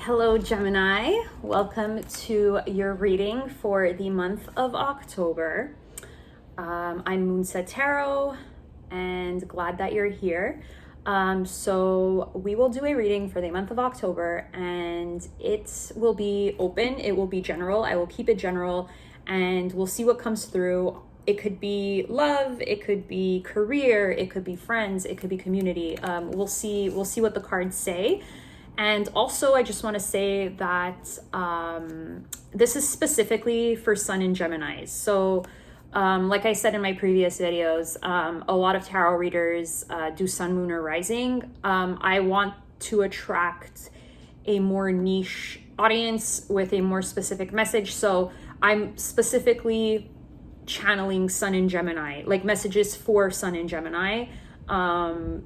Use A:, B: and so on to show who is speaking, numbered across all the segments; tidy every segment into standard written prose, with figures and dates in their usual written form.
A: Hello, Gemini. Welcome to your reading for the month of October. I'm Moonset Tarot and glad that you're here. So we will do a reading for the month of October and it will be open. It will be general. I will keep it general and we'll see what comes through. It could be love, it could be career, it could be friends, it could be community. We'll see what the cards say. And also, I just want to say that this is specifically for Sun and Geminis. So, like I said in my previous videos, a lot of tarot readers do Sun, Moon, or Rising. I want to attract a more niche audience with a more specific message. So I'm specifically channeling Sun and Gemini, like messages for Sun and Gemini.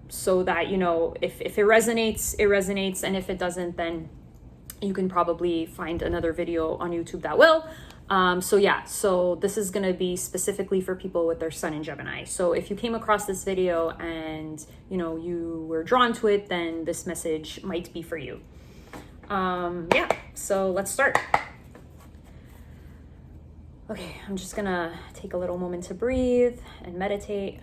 A: So that, you know, if it resonates, it resonates. And if it doesn't, then you can probably find another video on YouTube that will. So this is going to be specifically for people with their Sun in Gemini. So if you came across this video and, you know, you were drawn to it, then this message might be for you. So let's start. Okay, I'm just gonna take a little moment to breathe and meditate.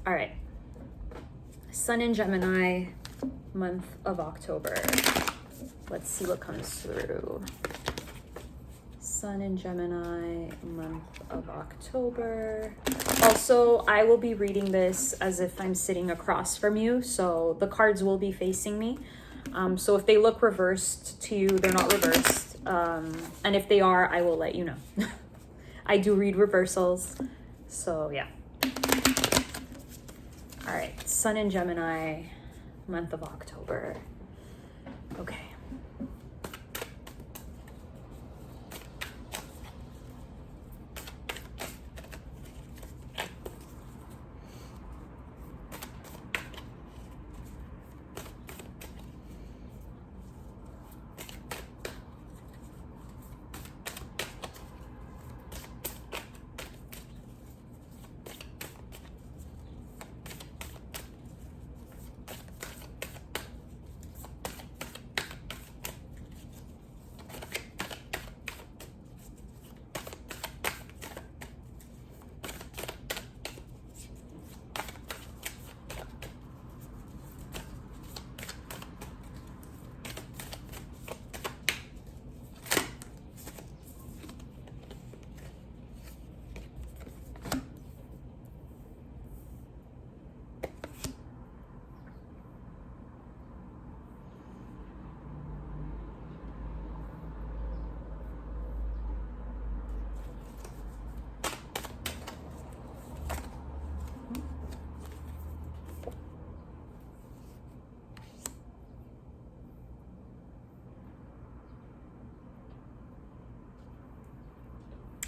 A: All right, Sun in Gemini, month of October. Let's see what comes through. Sun in Gemini, month of October. Also, I will be reading this as if I'm sitting across from you, so the cards will be facing me. So if they look reversed to you, they're not reversed. And if they are, I will let you know. I do read reversals, so yeah. All right, Sun in Gemini, month of October. Okay.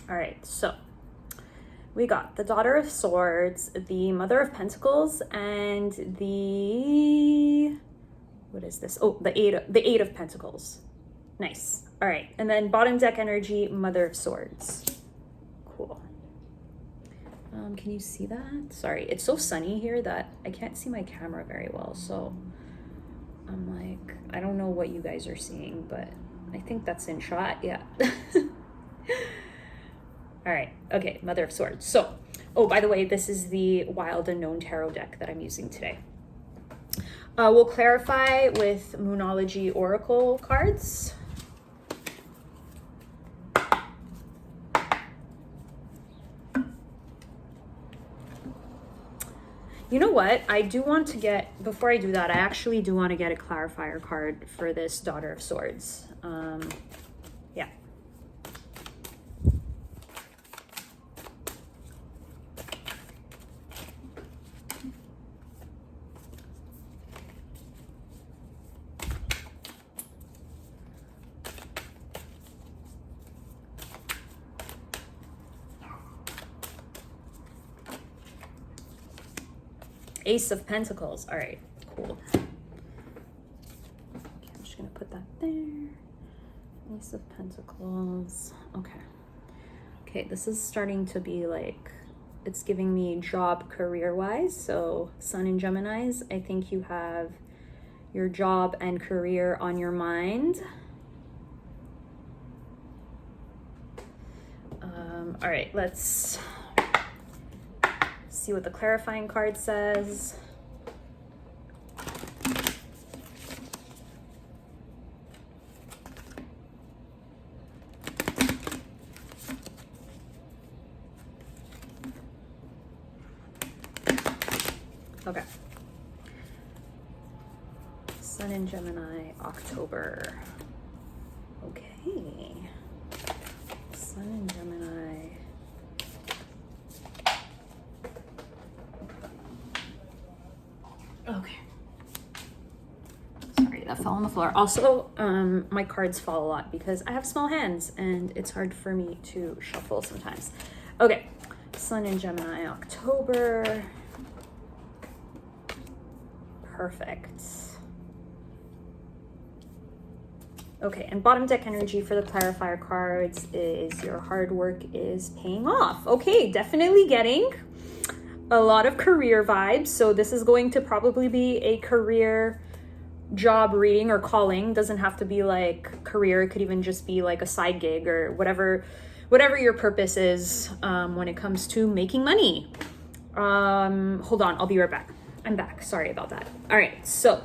A: All right, so we got the Daughter of Swords, the Mother of Pentacles, and the, what is this? Oh, the Eight of Pentacles. Nice. All right, and then bottom deck energy, Mother of Swords. Cool. Can you see that? Sorry, it's so sunny here that I can't see my camera very well, so I'm like, I don't know what you guys are seeing, but I think that's in shot, yeah. All right, okay, Mother of Swords. So, oh, by the way, this is the Wild Unknown Tarot deck that I'm using today. We'll clarify with Moonology Oracle cards. You know what? I do want to get, before I do that, I actually do want to get a clarifier card for this Daughter of Swords. Yeah. Ace of Pentacles. All right, cool. Okay, I'm just gonna put that there. Ace of Pentacles. Okay. Okay, this is starting to be like, it's giving me job career-wise. So Sun in Geminis, I think you have your job and career on your mind. All right, let's see what the clarifying card says. Okay. Sun in Gemini, October. Okay. Sun in Gemini. Okay. Sorry, that fell on the floor. Also, my cards fall a lot because I have small hands and it's hard for me to shuffle sometimes. Okay. Sun in Gemini, October. Perfect. Okay, and bottom deck energy for the clarifier cards is your hard work is paying off. Okay, definitely getting a lot of career vibes. So this is going to probably be a career job reading or calling. Doesn't have to be like career. It could even just be like a side gig or whatever your purpose is when it comes to making money. Hold on, I'll be right back. I'm back. Sorry about that. All right, so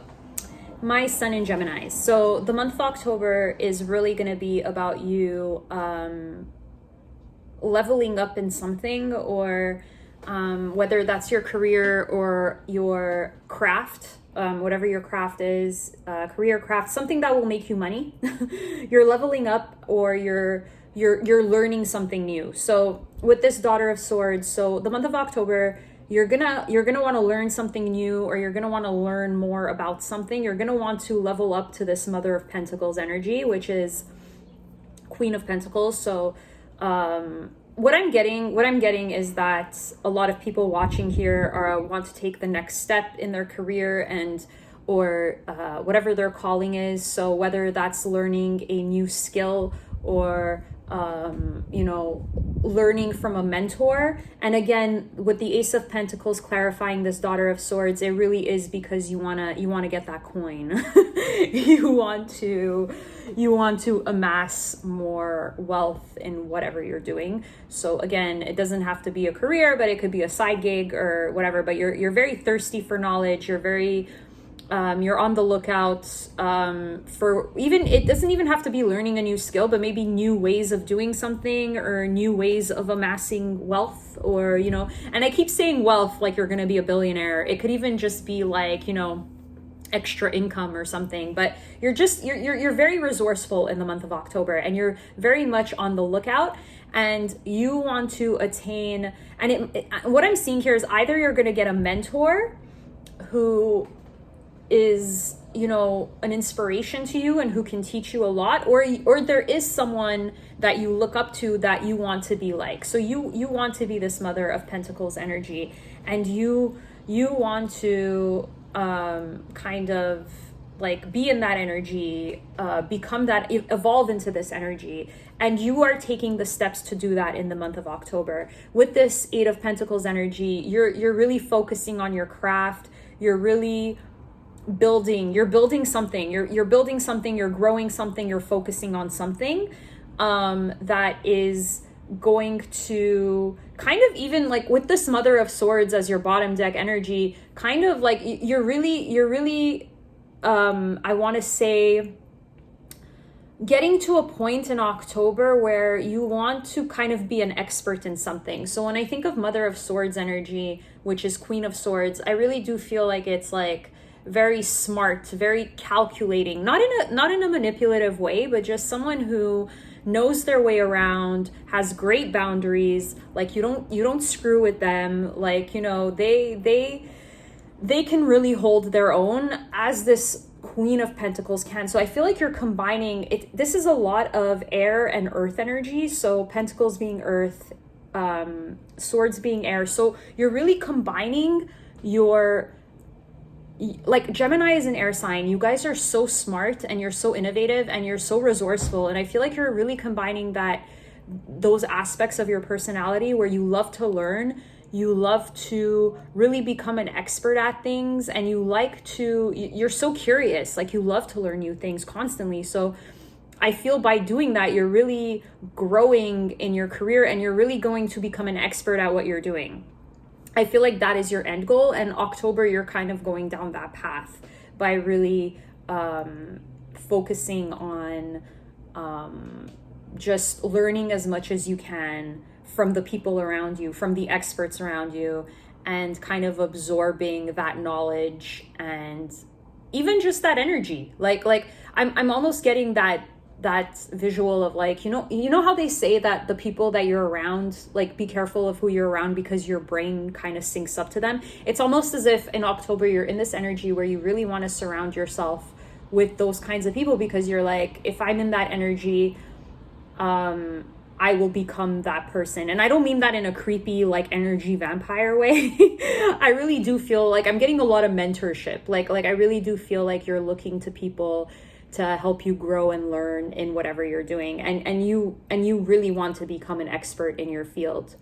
A: my Sun in Gemini. So the month of October is really going to be about you leveling up in something, or whether that's your career or your craft, whatever your craft is, career craft, something that will make you money. You're leveling up, or you're learning something new. So with this Daughter of Swords, so the month of October, you're gonna want to learn something new, or you're gonna want to learn more about something. You're gonna want to level up to this Mother of Pentacles energy, which is Queen of Pentacles. So what I'm getting is that a lot of people watching here want to take the next step in their career and or whatever their calling is. So whether that's learning a new skill or learning from a mentor. And again, with the Ace of Pentacles clarifying this Daughter of Swords, it really is because you wanna get that coin. you want to amass more wealth in whatever you're doing. So again, it doesn't have to be a career, but it could be a side gig or whatever. But you're very thirsty for knowledge. You're on the lookout for it doesn't even have to be learning a new skill, but maybe new ways of doing something or new ways of amassing wealth, or, and I keep saying wealth like you're going to be a billionaire. It could even just be like, extra income or something, but you're very resourceful in the month of October, and you're very much on the lookout, and you want to attain, and what I'm seeing here is either you're going to get a mentor who is an inspiration to you and who can teach you a lot, or there is someone that you look up to that you want to be like. So you want to be this Mother of Pentacles energy, and you want to kind of like be in that energy, become that, evolve into this energy, and you are taking the steps to do that in the month of October. With this Eight of Pentacles energy, you're really focusing on your craft. You're really you're building something, you're growing something, you're focusing on something that is going to kind of, even like with this Mother of Swords as your bottom deck energy, kind of like you're really I want to say getting to a point in October where you want to kind of be an expert in something. So when I think of Mother of Swords energy, which is Queen of Swords, I really do feel like it's like very smart, very calculating, not in a manipulative way, but just someone who knows their way around, has great boundaries. Like you don't screw with them. Like, they can really hold their own as this Queen of Pentacles can. So I feel like you're combining it. This is a lot of air and earth energy. So Pentacles being earth, swords being air. So you're really combining your like Gemini is an air sign. You guys are so smart and you're so innovative and you're so resourceful. And I feel like you're really combining those aspects of your personality where you love to learn, you love to really become an expert at things, and you're so curious, like you love to learn new things constantly. So I feel by doing that, you're really growing in your career and you're really going to become an expert at what you're doing. I feel like that is your end goal, and October, you're kind of going down that path by really focusing on just learning as much as you can from the people around you, from the experts around you, and kind of absorbing that knowledge and even just that energy. Like I'm almost getting that visual of like, you know how they say that the people that you're around, like be careful of who you're around because your brain kind of syncs up to them. It's almost as if in October you're in this energy where you really want to surround yourself with those kinds of people, because you're like, if I'm in that energy, I will become that person. And I don't mean that in a creepy, like energy vampire way. I really do feel like I'm getting a lot of mentorship. Like I really do feel like you're looking to people to help you grow and learn in whatever you're doing. And you really want to become an expert in your field.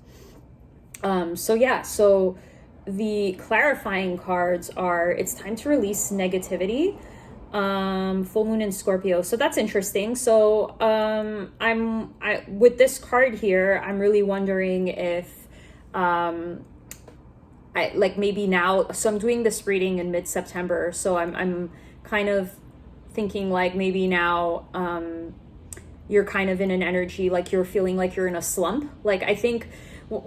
A: So the clarifying cards are, it's time to release negativity. Full moon in Scorpio. So that's interesting. So I with this card here, I'm really wondering if I like maybe now, so I'm doing this reading in mid-September, so I'm kind of thinking like maybe now you're kind of in an energy like you're feeling like you're in a slump. Like I think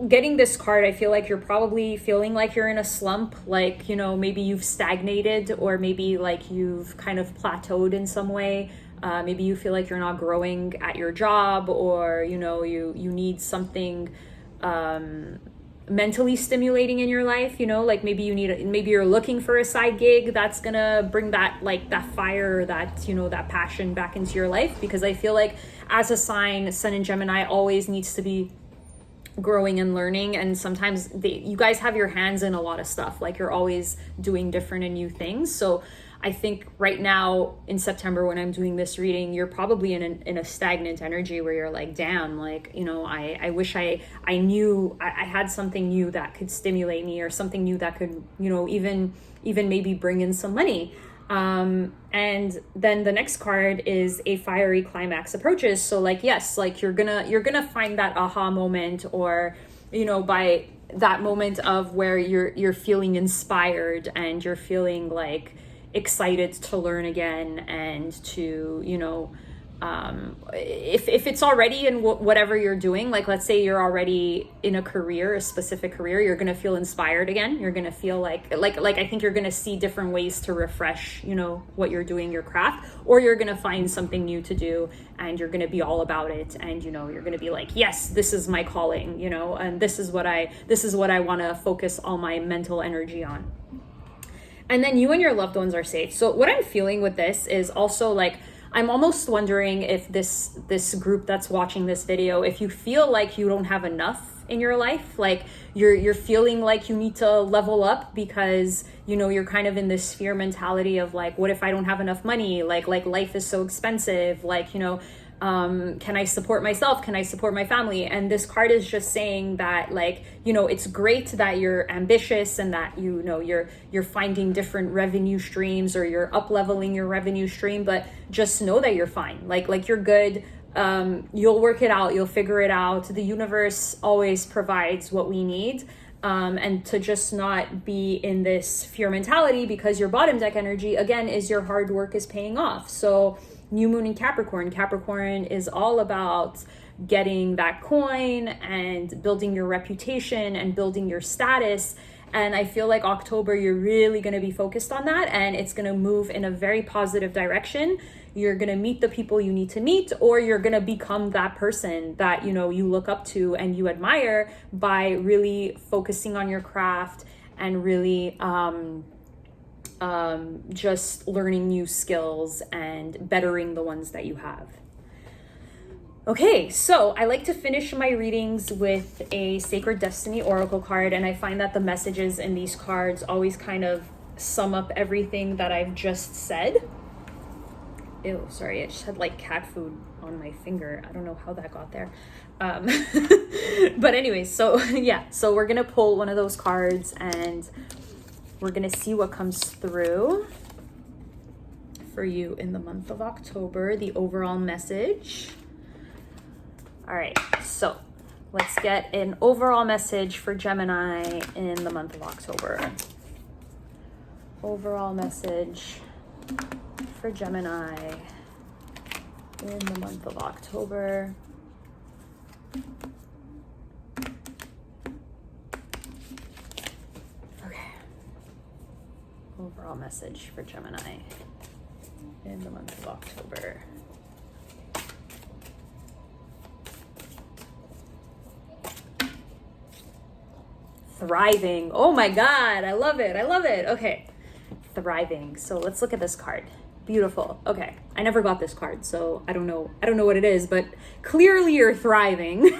A: getting this card, I feel like you're probably feeling like you're in a slump, like, maybe you've stagnated, or maybe like you've kind of plateaued in some way. Maybe you feel like you're not growing at your job, or, you need something mentally stimulating in your life, like maybe you're looking for a side gig that's gonna bring that, like that fire, that, that passion back into your life. Because I feel like as a sign, Sun in Gemini always needs to be growing and learning, and sometimes you guys have your hands in a lot of stuff, like you're always doing different and new things. So I think right now in September, when I'm doing this reading, you're probably in a stagnant energy where you're like, damn, like, I wish I knew I had something new that could stimulate me, or something new that could, even maybe bring in some money. And then the next card is a fiery climax approaches. So like, yes, like you're gonna find that aha moment, or, by that moment of where you're feeling inspired and you're feeling like excited to learn again, and to, if it's already in whatever you're doing, like let's say you're already in a specific career, you're gonna feel inspired again. You're gonna feel like I think you're gonna see different ways to refresh, what you're doing, your craft, or you're gonna find something new to do and you're gonna be all about it, and you're gonna be like, yes, this is my calling, and this is what I want to focus all my mental energy on. And then you and your loved ones are safe. So what I'm feeling with this is also like, I'm almost wondering if this group that's watching this video, if you feel like you don't have enough in your life, like you're feeling like you need to level up because, you're kind of in this fear mentality of like, what if I don't have enough money? Like life is so expensive. Like, can I support myself? Can I support my family? And this card is just saying that, like, it's great that you're ambitious and that, you're finding different revenue streams, or you're up leveling your revenue stream, but just know that you're fine. Like you're good. You'll work it out. You'll figure it out. The universe always provides what we need. And to just not be in this fear mentality, because your bottom deck energy, again, is your hard work is paying off. So new moon in Capricorn is all about getting that coin and building your reputation and building your status. And I feel like October, you're really going to be focused on that, and it's going to move in a very positive direction. You're going to meet the people you need to meet, or you're going to become that person that, you look up to and you admire by really focusing on your craft and really, just learning new skills and bettering the ones that you have. Okay, so I like to finish my readings with a Sacred Destiny Oracle card, and I find that the messages in these cards always kind of sum up everything that I've just said. Ew, sorry, I just had like cat food on my finger. I don't know how that got there. But anyway, so yeah, so we're gonna pull one of those cards and we're gonna see what comes through for you in the month of October, the overall message. All right, so let's get an overall message for Gemini in the month of October. Overall message for Gemini in the month of October. Okay. Overall message for Gemini in the month of October. Thriving. Oh my God, I love it. I love it. Okay. Thriving. So let's look at this card. Beautiful. Okay. I never got this card, so I don't know what it is, but clearly you're thriving.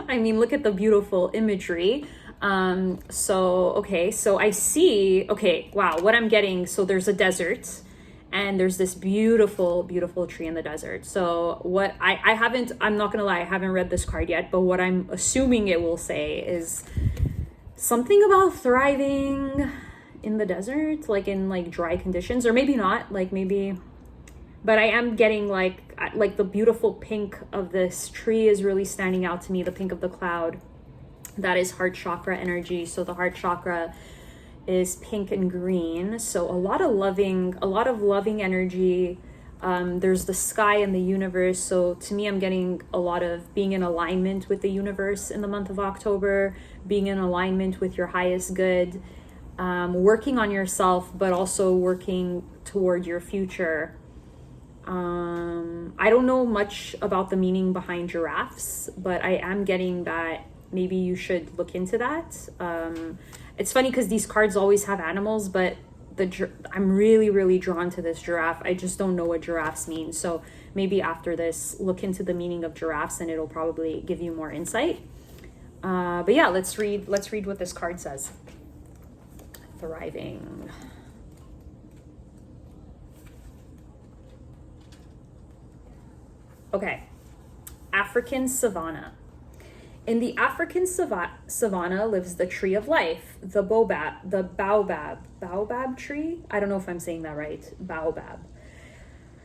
A: I mean, look at the beautiful imagery. So I see, okay, wow, what I'm getting, so there's a desert and there's this beautiful, beautiful tree in the desert. So what I'm not gonna lie, I haven't read this card yet, but what I'm assuming it will say is something about thriving in the desert, like in like dry conditions, or maybe not, like maybe, but I am getting like the beautiful pink of this tree is really standing out to me, the pink of the cloud. That is heart chakra energy. So the heart chakra is pink and green. So a lot of loving energy. There's the sky and the universe. So to me, I'm getting a lot of being in alignment with the universe in the month of October, being in alignment with your highest good, working on yourself, but also working toward your future. I don't know much about the meaning behind giraffes, but I am getting that maybe you should look into that. It's funny because these cards always have animals, but I'm really, really drawn to this giraffe. I just don't know what giraffes mean. So maybe after this, look into the meaning of giraffes and it'll probably give you more insight. But yeah, let's read what this card says. Thriving. Okay. African savanna. In the African savanna lives the tree of life, the baobab tree. I don't know if I'm saying that right. Baobab.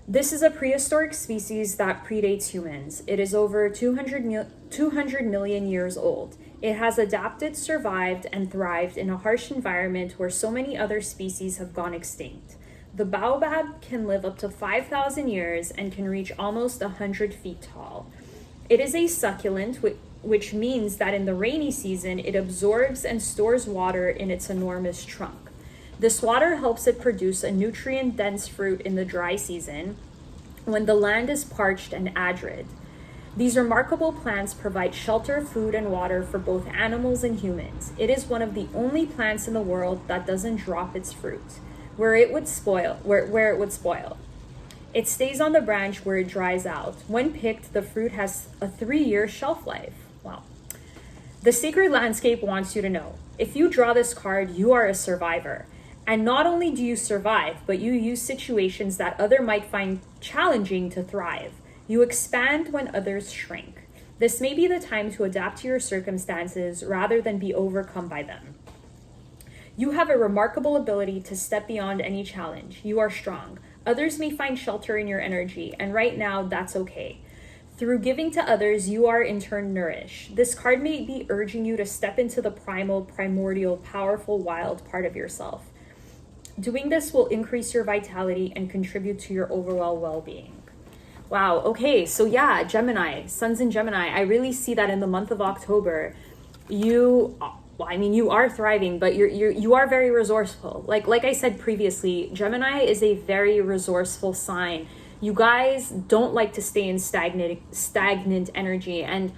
A: This is a prehistoric species that predates humans. It is over 200 million years old. It has adapted, survived, and thrived in a harsh environment where so many other species have gone extinct. The baobab can live up to 5,000 years and can reach almost 100 feet tall. It is a succulent, which means that in the rainy season, it absorbs and stores water in its enormous trunk. This water helps it produce a nutrient-dense fruit in the dry season when the land is parched and arid. These remarkable plants provide shelter, food, and water for both animals and humans. It is one of the only plants in the world that doesn't drop its fruit, where it would spoil. It stays on the branch where it dries out. When picked, the fruit has a 3-year shelf life. Wow. The sacred landscape wants you to know, if you draw this card, you are a survivor. And not only do you survive, but you use situations that others might find challenging to thrive. You expand when others shrink. This may be the time to adapt to your circumstances rather than be overcome by them. You have a remarkable ability to step beyond any challenge. You are strong. Others may find shelter in your energy, and right now, that's okay. Through giving to others, you are in turn nourished. This card may be urging you to step into the primordial, powerful, wild part of yourself. Doing this will increase your vitality and contribute to your overall well-being. Wow, okay, so yeah, Gemini, Suns in Gemini, I really see that in the month of October, you are thriving, but you are very resourceful. Like I said previously, Gemini is a very resourceful sign. You guys don't like to stay in stagnant energy. And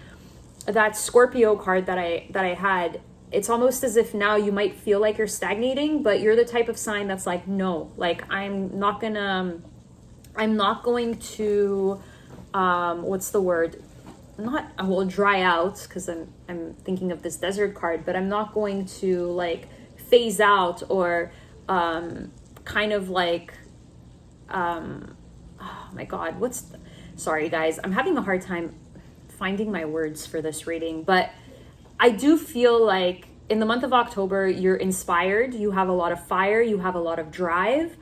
A: that Scorpio card that I had, it's almost as if now you might feel like you're stagnating, but you're the type of sign that's like, no, like I'm not going to, dry out, because I'm thinking of this desert card, but I'm not going to like phase out or kind of like, oh my God, sorry guys, I'm having a hard time finding my words for this reading, but I do feel like in the month of October, you're inspired, you have a lot of fire, you have a lot of drive,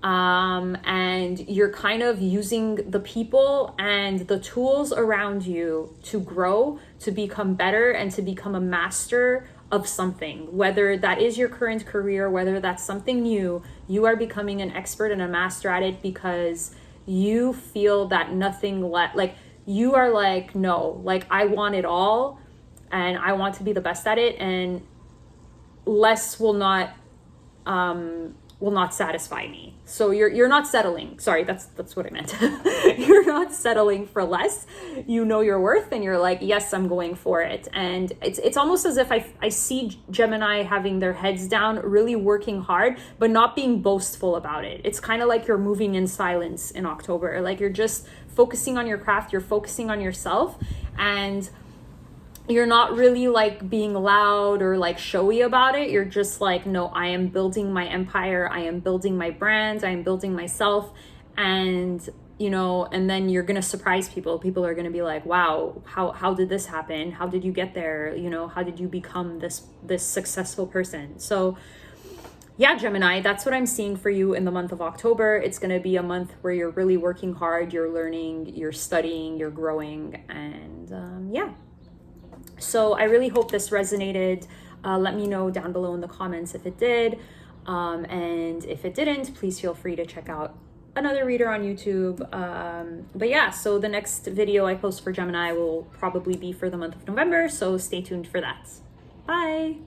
A: and you're kind of using the people and the tools around you to grow, to become better, and to become a master of something. Whether that is your current career, whether that's something new, you are becoming an expert and a master at it because you feel that nothing like you are like, no, like I want it all and I want to be the best at it, and less will not satisfy me. So you're not settling. Sorry, that's what I meant. You're not settling for less. You know your worth and you're like, yes, I'm going for it. And it's almost as if I see Gemini having their heads down, really working hard, but not being boastful about it. It's kind of like you're moving in silence in October. Like you're just focusing on your craft, you're focusing on yourself, and you're not really like being loud or like showy about it. You're just like, no, I am building my empire. I am building my brand. I am building myself. And, you know, and then you're going to surprise people. People are going to be like, wow, how did this happen? How did you get there? You know, how did you become this successful person? So yeah, Gemini, that's what I'm seeing for you in the month of October. It's going to be a month where you're really working hard. You're learning, you're studying, you're growing. And yeah. So I really hope this resonated. Let me know down below in the comments if it did. And if it didn't, please feel free to check out another reader on YouTube. But yeah, so the next video I post for Gemini will probably be for the month of November. So stay tuned for that. Bye.